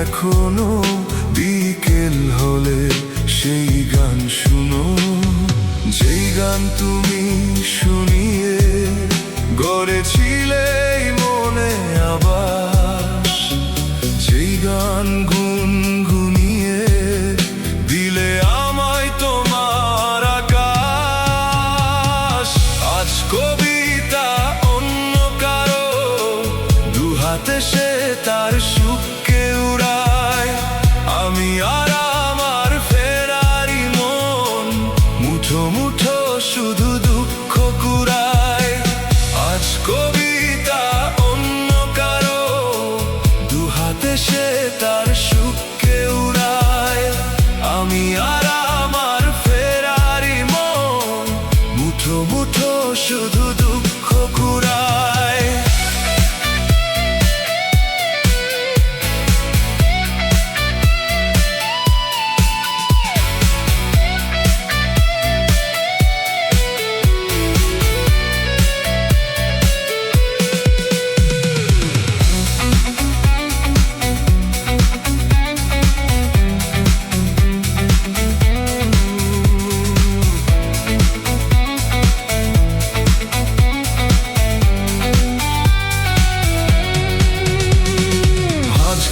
এখনো বিকেল হলে সেই গান শুনো, যেই গান তুমি শুনিয়ে গড়েছিলে মনে আবাস, যেই গান গুনগুনিয়ে দিলে আমায় তোমার আকাশ। আজ কবিতা অন্য কারো দুহাতে সে তার সুখকে উড়ায়, আমি আর আমার ফেরারি মন মুঠো মুঠো শুধু দুঃখ কুড়ায়। আজ কবিতা অন্য কারো দুহাতে সে তার সুখকে উড়ায়, আমি আর আমার ফেরারি মন মুঠো মুঠো শুধু দুঃখ কুড়ায়।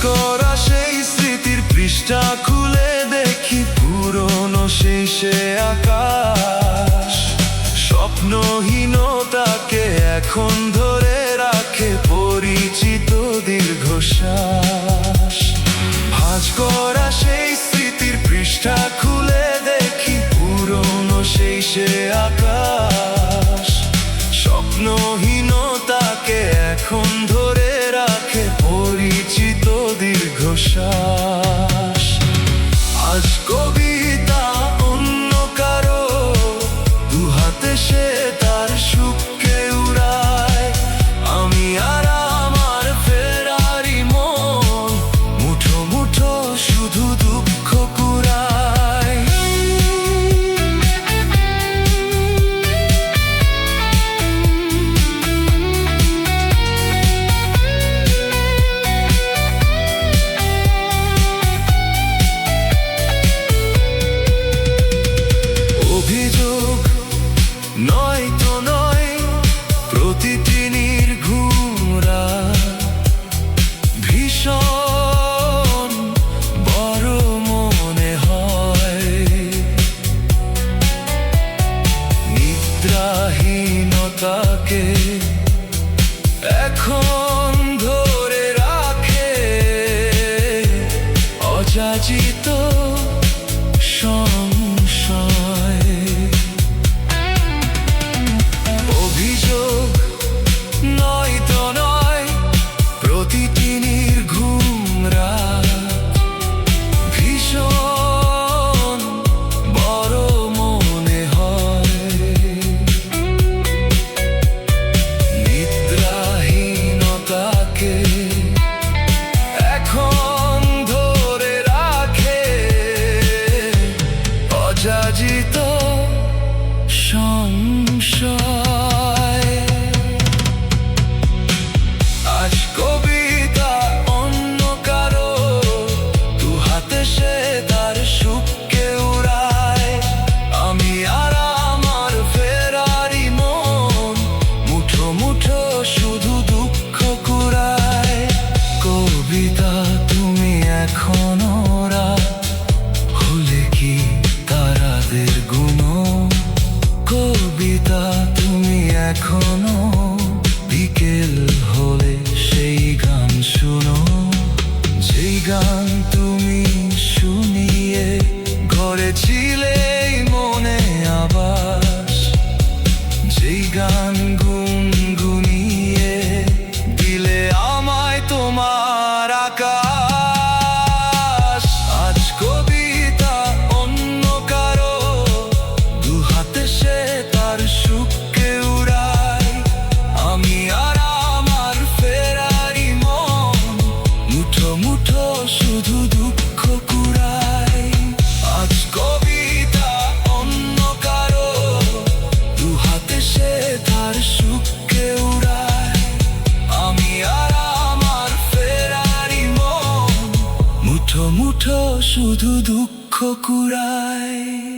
করা সেই স্মৃতির পৃষ্ঠা খুলে দেখি পুরনো সেই সে আকাশ, স্বপ্নহীনতাকে এখন ধরে রাখে পরিচিত দীর্ঘশ্বাস। ভাঁজ করা সেই স্মৃতির পৃষ্ঠা খুলে দেখি পুরনো সেই সে আকাশ, স্বপ্নহীনতাকে এখন ধরে রাখে পরিচিত দীর্ঘশ্বাস। আজ কবিতা অন্য কারো দুহাতে সে তার সুখকে উড়ায়, আমি আর আমার ফেরারি মন মুঠো মুঠো শুধু দুঃখ কুড়ায়। অভিযোগ নয় তো নয়, প্রতিটি নির্ঘুমরা ভীষণ বড় মনে হয়, নিদ্রাহীনতাকে এখন ধরে রাখে অযাচিত সংশয়। অভিযোগ নয় তো নয়, প্রতিটি নির্ঘুমরা ভীষণ বড় মনে হয়, নিদ্রাহীনতাকে এখন ধরে রাখে অযাচিত সংশয়। আজ কবিতা অন্য কারো দুহাতে সে তার সুখকে উড়ায়, আমি আর আমার ফেরারি মন মুঠো মুঠো শুধু দুঃখ কুড়ায়। কবিতা তুমি এখনো রাত হলে কি তারাদের গুনো, কবিতা তুমি এখনো বিকেল হলে সেই গান শুনো, যেই গান তুমি শুনিয়ে গড়েছিলে মনে আবাস, যেই গান গুনগুনিয়ে দিলে আমায় তোমার আকাশ। আজ কবিতা অন্য কারো দুহাতে সে তার সুখকে উড়ায়, আমি আর আমার ফেরারি মন মুঠো মুঠো শুধু কুড়ায়।